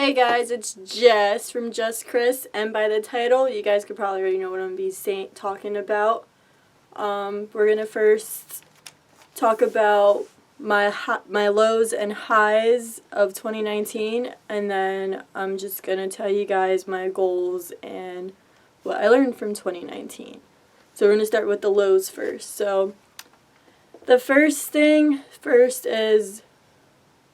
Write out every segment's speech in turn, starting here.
Hey guys, it's Jes from jescris, and by the title, you guys could probably already know what I'm going to be talking about. We're going to first talk about my lows and highs of 2019, and then I'm just going to tell you guys my goals and what I learned from 2019. So we're going to start with the lows first. So the first is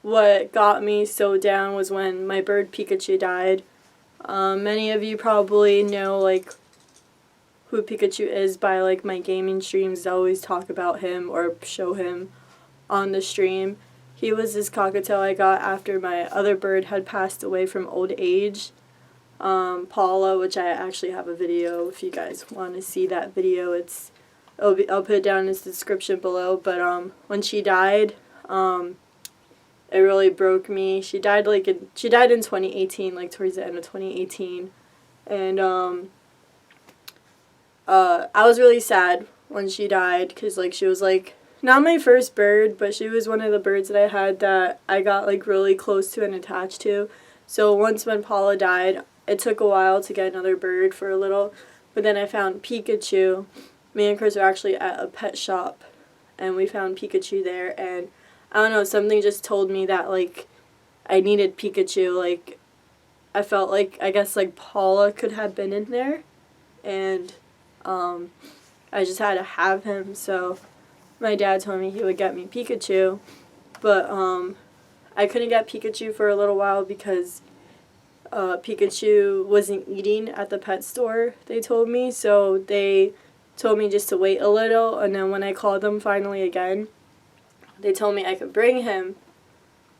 what got me so down was when my bird Pikachu died. Many of you probably know who Pikachu is by my gaming streams. I always talk about him or show him on the stream. He was this cockatiel I got after my other bird had passed away from old age. Paula, which I actually have a video if you guys want to see that video. I'll put it down in the description below. But when she died, it really broke me. She died in 2018, towards the end of 2018, and I was really sad when she died because she was not my first bird, but she was one of the birds that I had that I got really close to and attached to. So once when Paula died, it took a while to get another bird for a little, but then I found Pikachu. Me and Chris were actually at a pet shop, and we found Pikachu there, and I don't know, something just told me that, I needed Pikachu. I felt I guess, Paula could have been in there, and, I just had to have him, so my dad told me he would get me Pikachu, but, I couldn't get Pikachu for a little while because, Pikachu wasn't eating at the pet store, they told me, so they told me just to wait a little, and then when I called them finally again, they told me I could bring him,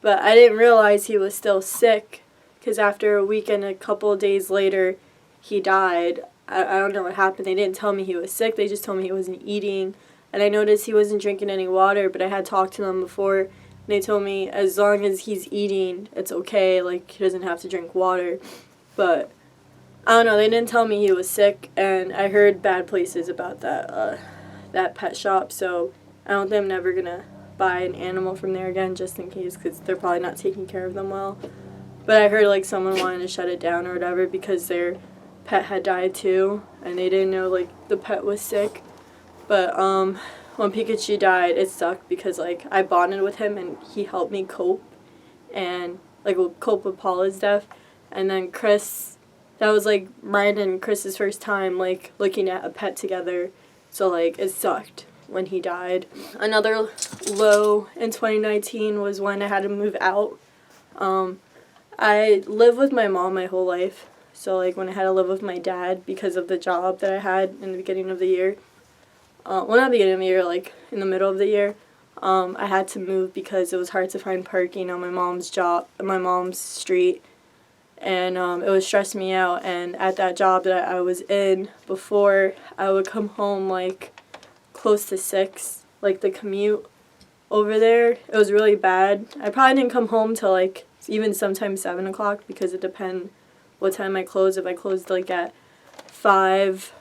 but I didn't realize he was still sick, because after a week and a couple of days later, he died. I don't know what happened. They didn't tell me he was sick. They just told me he wasn't eating, and I noticed he wasn't drinking any water, but I had talked to them before, and they told me as long as he's eating, it's okay, he doesn't have to drink water, but I don't know, they didn't tell me he was sick, and I heard bad places about that pet shop, so I don't think I'm never gonna buy an animal from there again just in case, because they're probably not taking care of them well. But I heard someone wanted to shut it down or whatever because their pet had died too, and they didn't know the pet was sick. But when Pikachu died, it sucked because I bonded with him and he helped me cope and cope with Paula's death. And then Chris, that was mine and Chris's first time looking at a pet together, so it sucked when he died. Another low in 2019 was when I had to move out. I lived with my mom my whole life, so when I had to live with my dad because of the job that I had in the beginning of the year, well, not the beginning of the year, in the middle of the year, I had to move because it was hard to find parking on my mom's street, and it was stressing me out. And at that job that I was in before, I would come home close to 6, the commute over there, it was really bad. I probably didn't come home till even sometimes 7 o'clock because it depends what time I closed. If I closed at 5,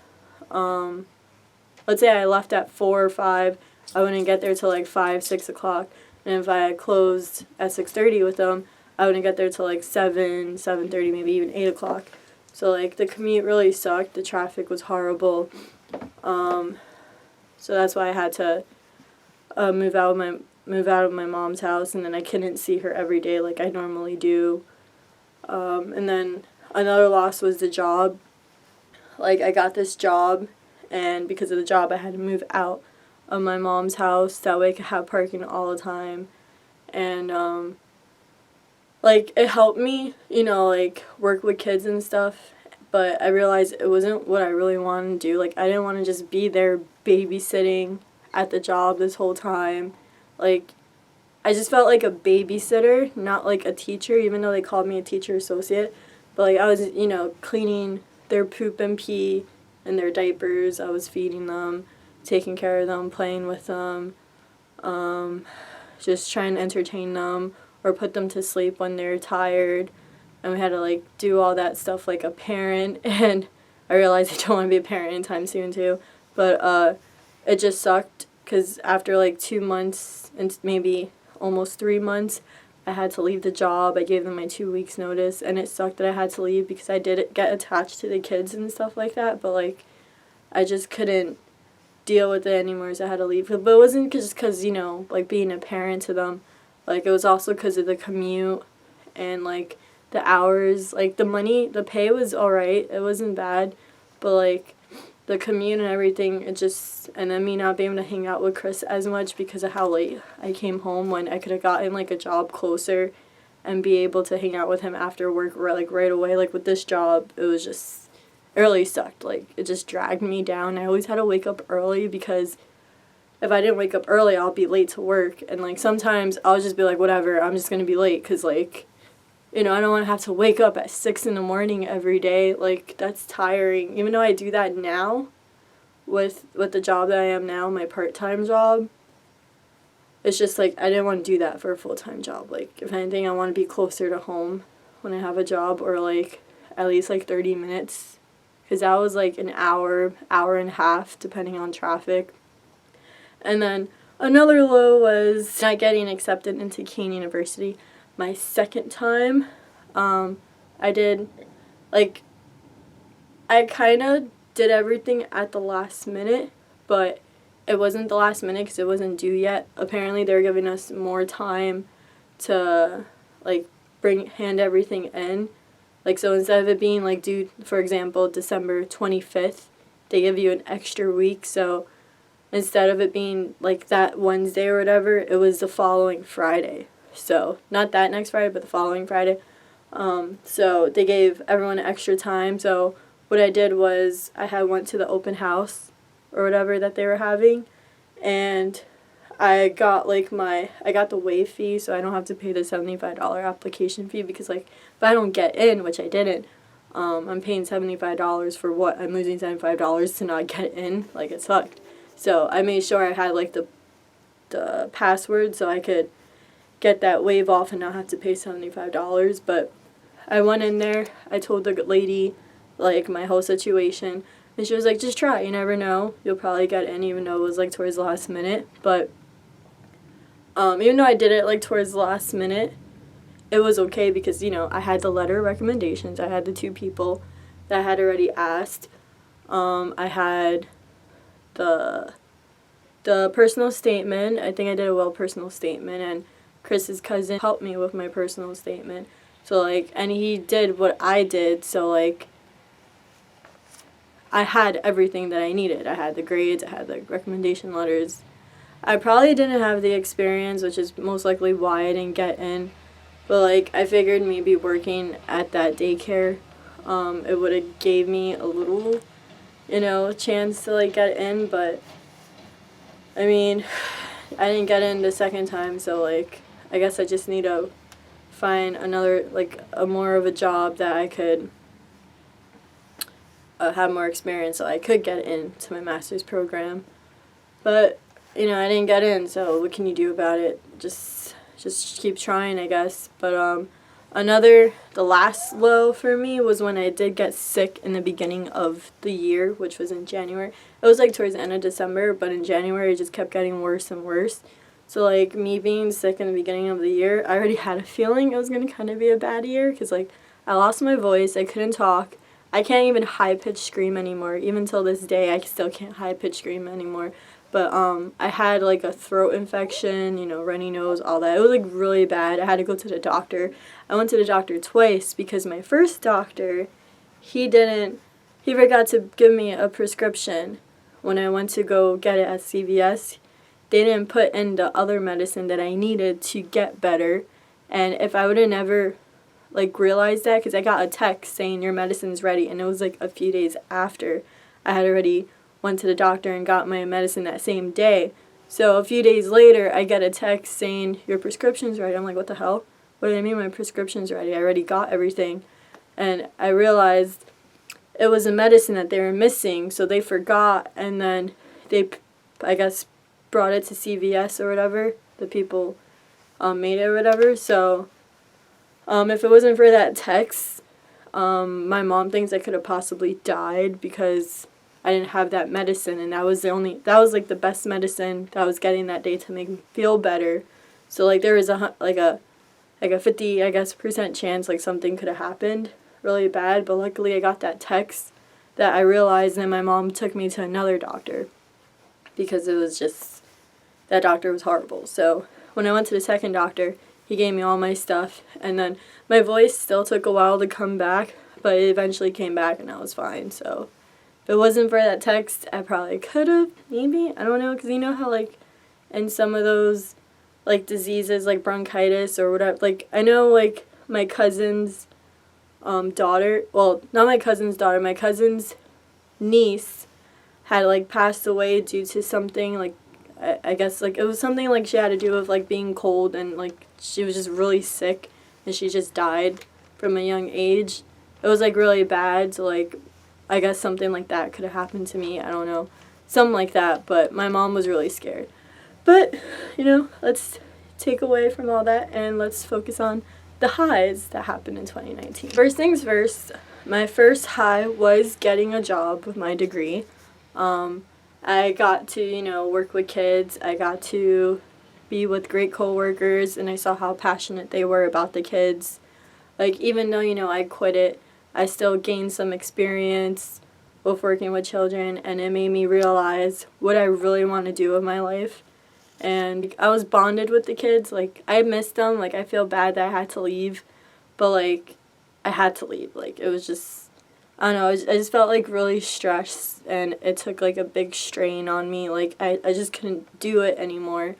let's say I left at 4 or 5, I wouldn't get there till 5, 6 o'clock. And if I had closed at 6:30 with them, I wouldn't get there till 7, 7:30, maybe even 8 o'clock. So the commute really sucked. The traffic was horrible. So that's why I had to move out of my mom's house, and then I couldn't see her every day like I normally do. And then another loss was the job. I got this job, and because of the job, I had to move out of my mom's house. That way I could have parking all the time. And, it helped me, work with kids and stuff. But I realized it wasn't what I really wanted to do. I didn't want to just be there babysitting at the job this whole time. I just felt like a babysitter, not a teacher, even though they called me a teacher associate. But I was, cleaning their poop and pee and their diapers. I was feeding them, taking care of them, playing with them, just trying to entertain them or put them to sleep when they're tired. And we had to do all that stuff like a parent, and I realized I don't want to be a parent anytime soon too. But it just sucked because after 2 months and maybe almost 3 months, I had to leave the job. I gave them my 2 weeks notice, and it sucked that I had to leave because I did get attached to the kids and stuff like that, but like I just couldn't deal with it anymore, so I had to leave. But it wasn't just because, you know, like being a parent to them, like it was also because of the commute and like the hours, like the money, the pay was alright, it wasn't bad, but like the commute and everything, it just, and then me not being able to hang out with Chris as much because of how late I came home, when I could have gotten like a job closer and be able to hang out with him after work right away. Like with this job, it was just, it really sucked. Like it just dragged me down. I always had to wake up early because if I didn't wake up early, I'll be late to work, and like sometimes I'll just be like, whatever, I'm just gonna be late because like, you know, I don't want to have to wake up at 6 in the morning every day. Like, that's tiring. Even though I do that now with the job that I am now, my part-time job, it's just, like, I didn't want to do that for a full-time job. Like, if anything, I want to be closer to home when I have a job, or, like, at least, like, 30 minutes. Because that was, like, an hour, hour and a half, depending on traffic. And then another low was not getting accepted into Kean University. My second time, I did, like, I kind of did everything at the last minute, but it wasn't the last minute because it wasn't due yet. Apparently, they were giving us more time to, like, hand everything in. Like, so instead of it being, like, due, for example, December 25th, they give you an extra week. So instead of it being, like, that Wednesday or whatever, it was the following Friday. So, not that next Friday, but the following Friday. So, they gave everyone extra time. So, what I did was I went to the open house or whatever that they were having. And I got, like, I got the waive fee, so I don't have to pay the $75 application fee. Because, like, if I don't get in, which I didn't, I'm paying $75 for what? I'm losing $75 to not get in. Like, it sucked. So, I made sure I had, like, the password so I could get that waive off and not have to pay $75. But I went in there, I told the lady, like, my whole situation, and she was like, just try, you never know, you'll probably get in, even though it was, like, towards the last minute. But even though I did it, like, towards the last minute, it was okay because, you know, I had the letter of recommendations, I had the 2 people that I had already asked, I had the personal statement. I think I did a well personal statement, and Chris's cousin helped me with my personal statement. So, like, and he did what I did, so, like, I had everything that I needed. I had the grades, I had the recommendation letters. I probably didn't have the experience, which is most likely why I didn't get in. But, like, I figured maybe working at that daycare, it would have gave me a little, you know, chance to, like, get in. But, I mean, I didn't get in the second time, so, like, I guess I just need to find another, like, a more of a job that I could have more experience so I could get into my master's program. But, you know, I didn't get in, so what can you do about it? Just keep trying, I guess. But the last low for me was when I did get sick in the beginning of the year, which was in January. It was, like, towards the end of December, but in January it just kept getting worse and worse. So, like, me being sick in the beginning of the year, I already had a feeling it was going to kind of be a bad year because, like, I lost my voice, I couldn't talk, I can't even high-pitched scream anymore. Even till this day, I still can't high-pitched scream anymore. But I had, like, a throat infection, you know, runny nose, all that. It was, like, really bad. I had to go to the doctor. I went to the doctor twice because my first doctor, he forgot to give me a prescription when I went to go get it at CVS. They didn't put in the other medicine that I needed to get better. And if I would have never, like, realized that, because I got a text saying your medicine's ready, and it was, like, a few days after I had already went to the doctor and got my medicine that same day. So a few days later, I get a text saying your prescription's ready. I'm like, what the hell? What do they mean my prescription's ready? I already got everything. And I realized it was a medicine that they were missing, so they forgot, and then they, I guess, brought it to CVS or whatever. The people made it or whatever. So if it wasn't for that text, my mom thinks I could have possibly died because I didn't have that medicine, and that was like the best medicine that I was getting that day to make me feel better. So, like, there was a like a 50, I guess, % chance like something could have happened really bad. But luckily I got that text that I realized, and my mom took me to another doctor because it was just, that doctor was horrible. So when I went to the second doctor, he gave me all my stuff, and then my voice still took a while to come back, but it eventually came back and I was fine. So if it wasn't for that text, I probably could have, maybe, I don't know, because you know how like in some of those like diseases like bronchitis or whatever, like I know like my cousin's daughter, well, not my cousin's daughter, my cousin's niece had like passed away due to something like, I guess like it was something like she had to do with like being cold, and like she was just really sick and she just died from a young age. It was like really bad, so like I guess something like that could have happened to me, I don't know, something like that. But my mom was really scared. But you know, let's take away from all that and let's focus on the highs that happened in 2019. First things first, my first high was getting a job with my degree. I got to, you know, work with kids. I got to be with great coworkers, and I saw how passionate they were about the kids. Like, even though, you know, I quit it, I still gained some experience with working with children, and it made me realize what I really want to do with my life. And I was bonded with the kids. Like, I missed them. Like, I feel bad that I had to leave, but, like, I had to leave. Like, it was just, I don't know, I just felt like really stressed, and it took like a big strain on me. Like I just couldn't do it anymore.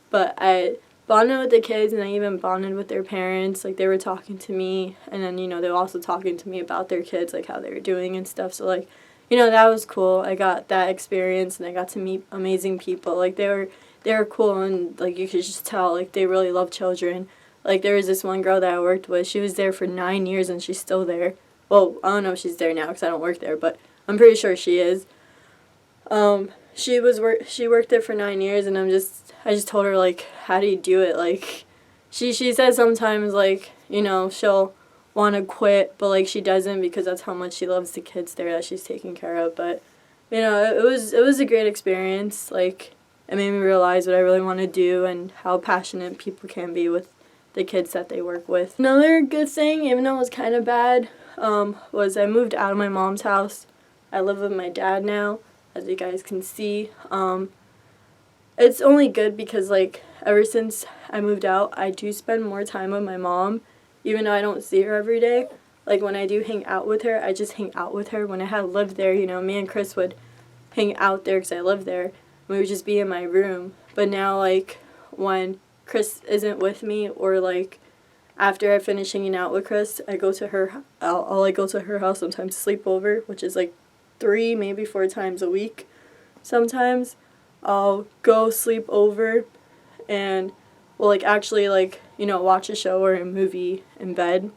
But I bonded with the kids, and I even bonded with their parents. Like they were talking to me, and then, you know, they were also talking to me about their kids, like how they were doing and stuff. So like, you know, that was cool. I got that experience, and I got to meet amazing people. Like they were cool, and like you could just tell like they really love children. Like there was this one girl that I worked with. She was there for 9 years, and she's still there. Well, I don't know if she's there now because I don't work there, but I'm pretty sure she is. She worked there for 9 years, and I just told her, like, how do you do it? Like, she says sometimes, like, you know, she'll want to quit, but like she doesn't, because that's how much she loves the kids there that she's taking care of. But you know, it was a great experience. Like, it made me realize what I really want to do and how passionate people can be with the kids that they work with. Another good thing, even though it was kind of bad, was I moved out of my mom's house. I live with my dad now, as you guys can see. It's only good because, like, ever since I moved out, I do spend more time with my mom, even though I don't see her every day. Like, when I do hang out with her, I just hang out with her. When I had lived there, you know, me and Chris would hang out there because I lived there. We would just be in my room. But now, like, when Chris isn't with me, or, like, after I finish hanging out with Chris, I go to her. I'll like go to her house sometimes to sleep over, which is like 3, maybe 4 times a week. Sometimes I'll go sleep over, and we'll like actually like, you know, watch a show or a movie in bed.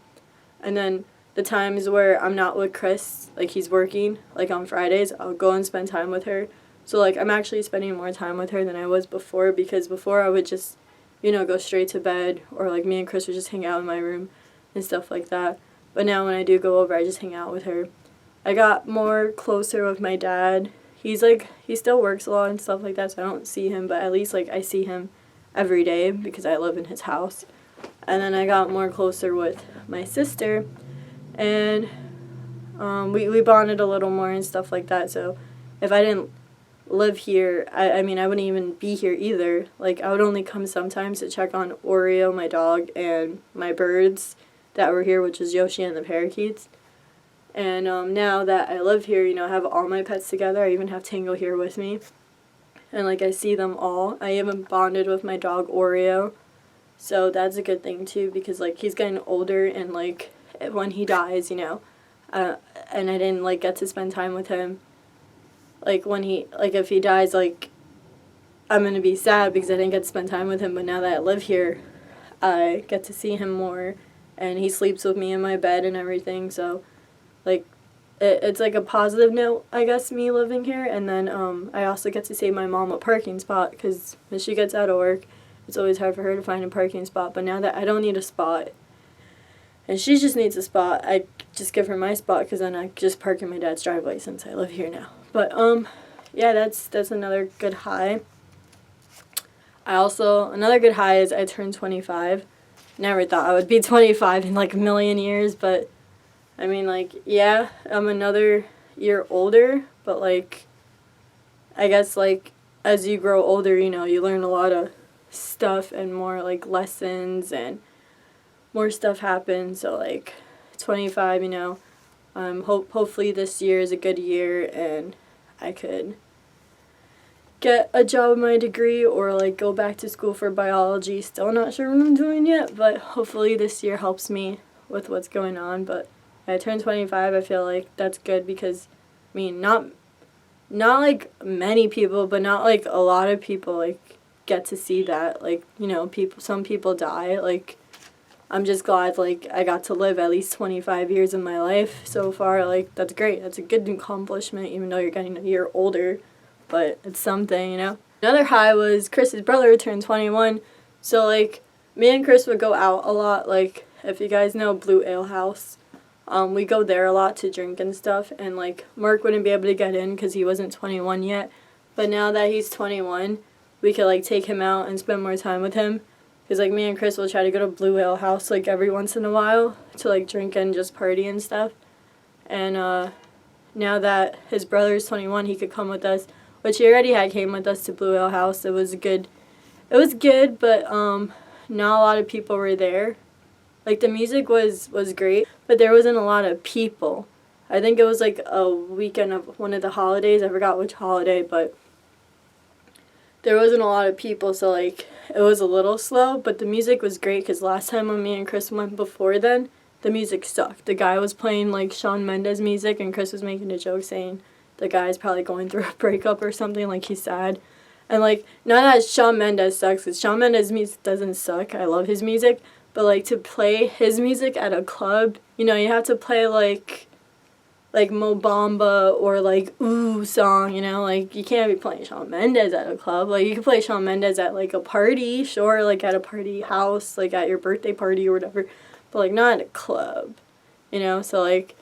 And then the times where I'm not with Chris, like he's working, like on Fridays, I'll go and spend time with her. So like I'm actually spending more time with her than I was before, because before I would just, you know, go straight to bed, or like me and Chris would just hang out in my room and stuff like that. But now when I do go over, I just hang out with her. I got more closer with my dad. He still works a lot and stuff like that, so I don't see him, but at least like I see him every day because I live in his house. And then I got more closer with my sister, and we bonded a little more and stuff like that. So if I didn't live here, I mean, I wouldn't even be here either. Like, I would only come sometimes to check on Oreo, my dog, and my birds that were here, which is Yoshi and the parakeets. And now that I live here, you know, I have all my pets together. I even have Tango here with me, and like I see them all. I even bonded with my dog Oreo, so that's a good thing too, because like he's getting older, and like when he dies, you know, and I didn't like get to spend time with him. Like, if he dies, like, I'm going to be sad because I didn't get to spend time with him. But now that I live here, I get to see him more, and he sleeps with me in my bed and everything. So, like, it's like a positive note, I guess, me living here. And then I also get to save my mom a parking spot, because when she gets out of work, it's always hard for her to find a parking spot. But now that I don't need a spot, and she just needs a spot, I just give her my spot, because then I just park in my dad's driveway since I live here now. But yeah, that's another good high. Another good high is I turned 25. never thought I would be 25 in like a million years, but I mean, like, yeah, I'm another year older, but like, I guess like as you grow older, you know, you learn a lot of stuff and more like lessons and more stuff happens. So like 25, you know, hopefully this year is a good year and I could get a job with my degree or like go back to school for biology. Still not sure what I'm doing yet, but hopefully this year helps me with what's going on. But I turned 25. I feel like that's good because, I mean, not like many people, but not like a lot of people like get to see that. Like, you know, some people die. Like, I'm just glad like I got to live at least 25 years of my life so far. Like, that's great. That's a good accomplishment, even though you're getting a year older. But it's something, you know. Another high was Chris's brother turned 21. So, like, me and Chris would go out a lot. Like, if you guys know Blue Ale House, we go there a lot to drink and stuff. And, like, Mark wouldn't be able to get in because he wasn't 21 yet. But now that he's 21, we could, like, take him out and spend more time with him. Because, like, me and Chris will try to go to Blue Ale House, like, every once in a while to, like, drink and just party and stuff. And, now that his brother's 21, he could come with us. Which he already came with us to Blue Ale House. It was good, but not a lot of people were there. Like, the music was great, but there wasn't a lot of people. I think it was like a weekend of one of the holidays. I forgot which holiday, but there wasn't a lot of people, so like it was a little slow, but the music was great because last time when me and Chris went before then, the music sucked. The guy was playing like Shawn Mendes music and Chris was making a joke saying the guy's probably going through a breakup or something, like he's sad. And like, not that Shawn Mendes sucks, because Shawn Mendes' music doesn't suck. I love his music. But like, to play his music at a club, you know, you have to play like Mo Bamba or like Ooh song, you know, like you can't be playing Shawn Mendes at a club. Like, you can play Shawn Mendes at like a party, sure, like at a party house, like at your birthday party or whatever, but like not at a club, you know. So like,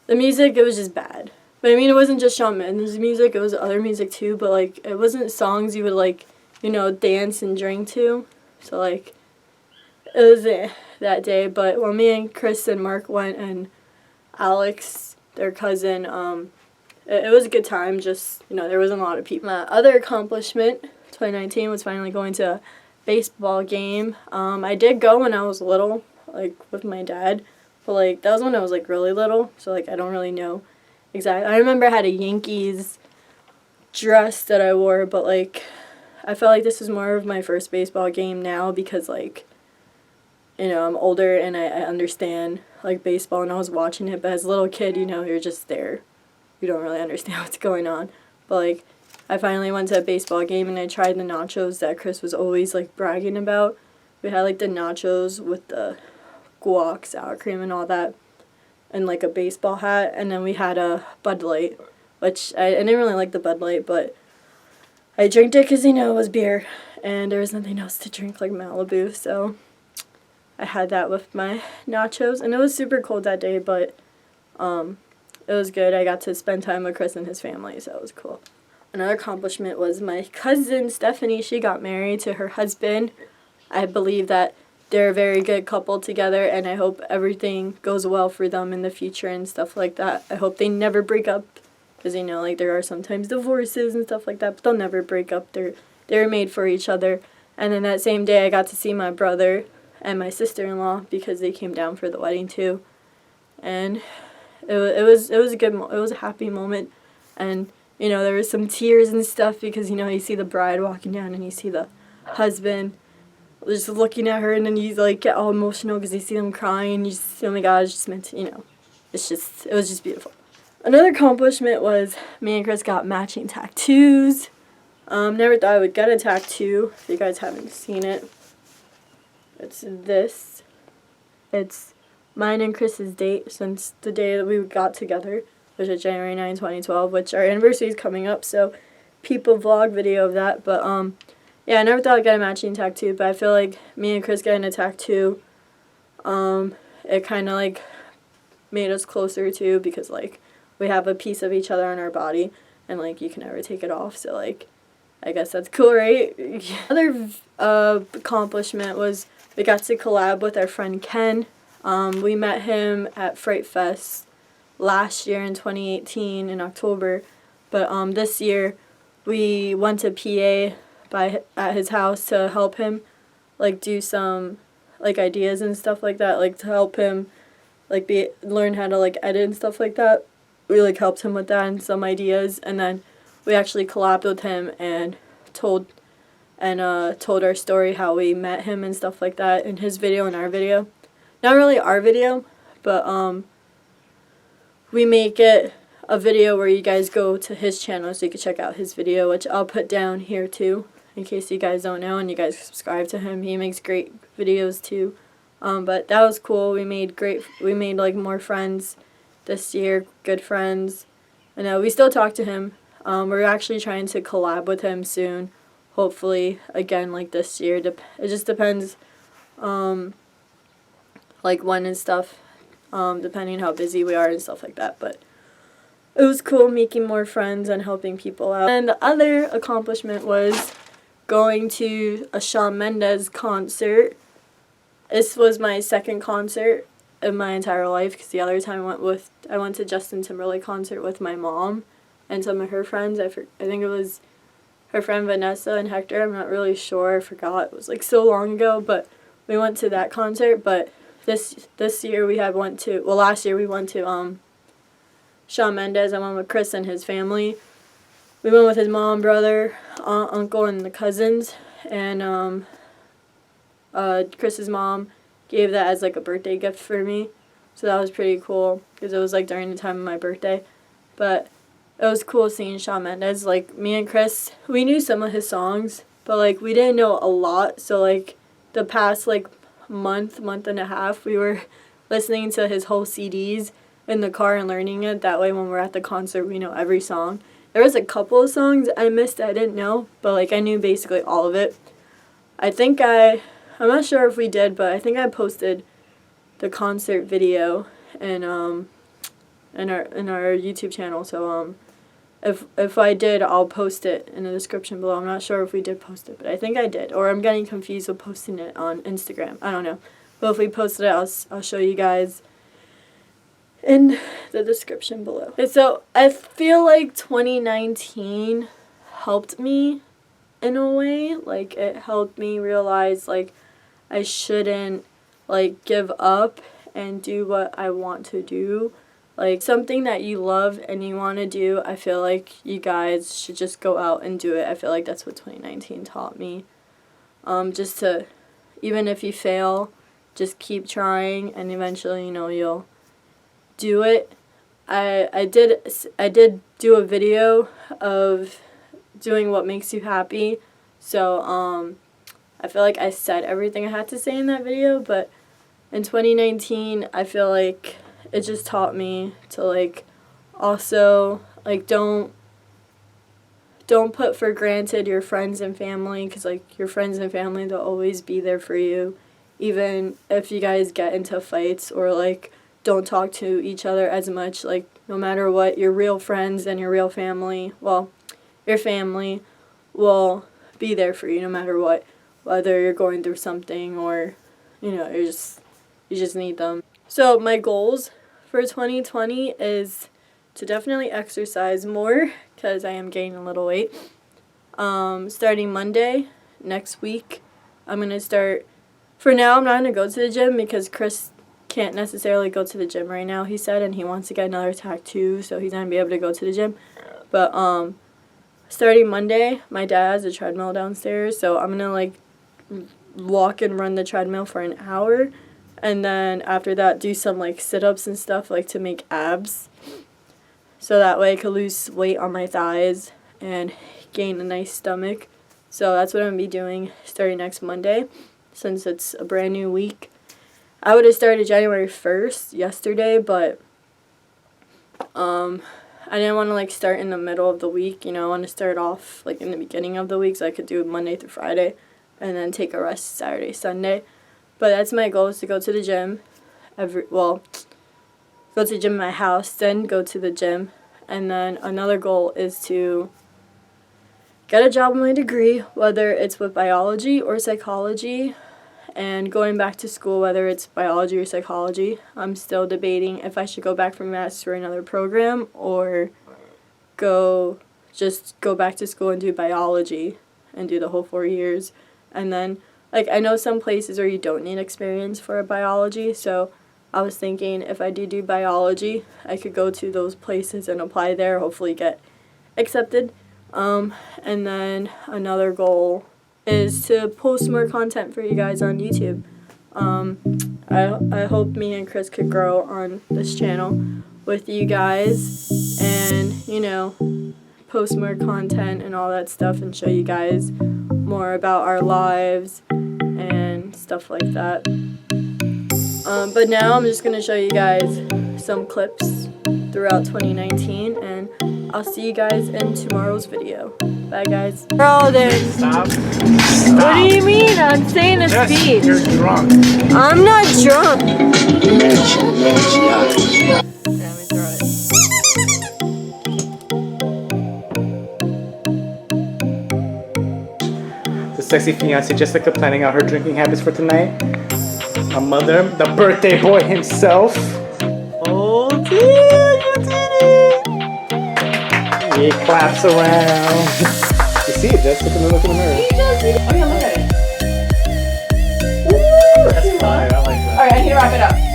the music, it was just bad. But I mean, it wasn't just Shawn Mendes' music, it was other music too, but like, it wasn't songs you would like, you know, dance and drink to. So like, it was that day. But when me and Chris and Mark went and Alex, their cousin, it was a good time, just, you know, there wasn't a lot of people. My other accomplishment, 2019, was finally going to a baseball game. I did go when I was little, like with my dad, but like, that was when I was like really little, so like, I don't really know. Exactly. I remember I had a Yankees dress that I wore, but like, I felt like this was more of my first baseball game now because like, you know, I'm older and I understand like baseball and I was watching it, but as a little kid, you know, you're just there. You don't really understand what's going on. But like, I finally went to a baseball game and I tried the nachos that Chris was always like bragging about. We had like the nachos with the guac, sour cream and all that, and like a baseball hat, and then we had a Bud Light, which I didn't really like the Bud Light, but I drank it because, you know, it was beer and there was nothing else to drink like Malibu, so I had that with my nachos. And it was super cold that day, but it was good. I got to spend time with Chris and his family, so it was cool. Another accomplishment was my cousin Stephanie. She got married to her husband. I believe that they're a very good couple together, and I hope everything goes well for them in the future and stuff like that. I hope they never break up, because, you know, like, there are sometimes divorces and stuff like that, but they'll never break up. They're made for each other. And then that same day, I got to see my brother and my sister-in-law because they came down for the wedding too, and it was a good it was a happy moment. And, you know, there was some tears and stuff because, you know, you see the bride walking down and you see the husband just looking at her, and then you like get all emotional because you see them crying. You just, oh my God, it's just meant to, you know, it was just beautiful. Another accomplishment was me and Chris got matching tattoos. Never thought I would get a tattoo. If you guys haven't seen it, it's this. It's mine and Chris's date since the day that we got together, which is January 9, 2012, which our anniversary is coming up, so people vlog video of that. But yeah, I never thought I'd get a matching tattoo, but I feel like me and Chris getting a tattoo, it kind of like made us closer too, because like we have a piece of each other on our body, and like you can never take it off, so like I guess that's cool, right? Another accomplishment was we got to collab with our friend Ken. We met him at Fright Fest last year in 2018 in October, but this year we went to PA at his house to help him like do some like ideas and stuff like that, like to help him like learn how to like edit and stuff like that. We like helped him with that and some ideas, and then we actually collabed with him and told our story, how we met him and stuff like that in his video and our video. Not really our video, but we make it a video where you guys go to his channel so you can check out his video, which I'll put down here too in case you guys don't know and you guys subscribe to him. He makes great videos too. But that was cool. We made like more friends this year, good friends, and we still talk to him. We're actually trying to collab with him soon, hopefully again like this year. It just depends like when and stuff, depending on how busy we are and stuff like that. But it was cool making more friends and helping people out. And the other accomplishment was going to a Shawn Mendes concert. This was my second concert in my entire life, because the other time I went to Justin Timberlake concert with my mom and some of her friends. I think it was her friend Vanessa and Hector. I'm not really sure. I forgot. It was like so long ago, but we went to that concert. But this year last year we went to Shawn Mendes. I went with Chris and his family. We went with his mom, brother, aunt, uncle, and the cousins. And Chris's mom gave that as like a birthday gift for me, so that was pretty cool because it was like during the time of my birthday. But it was cool seeing Shawn Mendes. Like, me and Chris, we knew some of his songs, but like we didn't know a lot. So like the past like month and a half, we were listening to his whole CDs in the car and learning it. That way when we're at the concert, we know every song. There was a couple of songs I missed that I didn't know, but like I knew basically all of it. I'm not sure if we did, but I think I posted the concert video in our YouTube channel. So if I did, I'll post it in the description below. I'm not sure if we did post it, but I think I did. Or I'm getting confused with posting it on Instagram. I don't know. But if we posted it, I'll show you guys in the description below. And so I feel like 2019 helped me in a way. Like, it helped me realize like I shouldn't like give up and do what I want to do. Like, something that you love and you want to do, I feel like you guys should just go out and do it. I feel like that's what 2019 taught me. Just to, even if you fail, just keep trying, and eventually, you'll do it. I did do a video of doing what makes you happy. So, I feel like I said everything I had to say in that video, but in 2019, I feel like it just taught me to like also like don't put for granted your friends and family, because like your friends and family, they'll always be there for you, even if you guys get into fights or like don't talk to each other as much. Like, no matter what, your real friends and your real family, well, your family will be there for you no matter what, whether you're going through something or you just need them. So my goals for 2020 is to definitely exercise more, because I am gaining a little weight. Starting Monday next week, I'm going to start. For now, I'm not going to go to the gym because Chris can't necessarily go to the gym right now, he said, and he wants to get another tattoo, so he's not going to be able to go to the gym. But starting Monday, my dad has a treadmill downstairs, so I'm going to like walk and run the treadmill for an hour. And then after that, do some like sit-ups and stuff, like to make abs. So that way I could lose weight on my thighs and gain a nice stomach. So that's what I'm going to be doing starting next Monday, since it's a brand new week. I would have started January 1st yesterday, but I didn't want to like start in the middle of the week. I want to start off like in the beginning of the week, so I could do Monday through Friday and then take a rest Saturday, Sunday. But that's my goal, is to go to the gym go to the gym in my house, then go to the gym. And then another goal is to get a job with my degree, whether it's with biology or psychology, and going back to school, whether it's biology or psychology. I'm still debating if I should go back from maths for another program or just go back to school and do biology and do the whole 4 years. And then, like, I know some places where you don't need experience for biology, so I was thinking if I do biology, I could go to those places and apply there, hopefully get accepted. And then another goal is to post more content for you guys on YouTube. I hope me and Chris could grow on this channel with you guys and, you know, post more content and all that stuff and show you guys more about our lives and stuff like that. But now I'm just going to show you guys some clips throughout 2019, and I'll see you guys in tomorrow's video. Bye, guys. Bro, then. Stop. What do you mean? I'm saying a speech. You're drunk. I'm not drunk. The sexy fiance Jessica planning out her drinking habits for tonight. A mother, the birthday boy himself. Oh, dude, you did it! He claps around. You see it, Jess? Look in the mirror. He does it. Oh, yeah, look at it. That's fine. I like that. Alright, I need to wrap it up.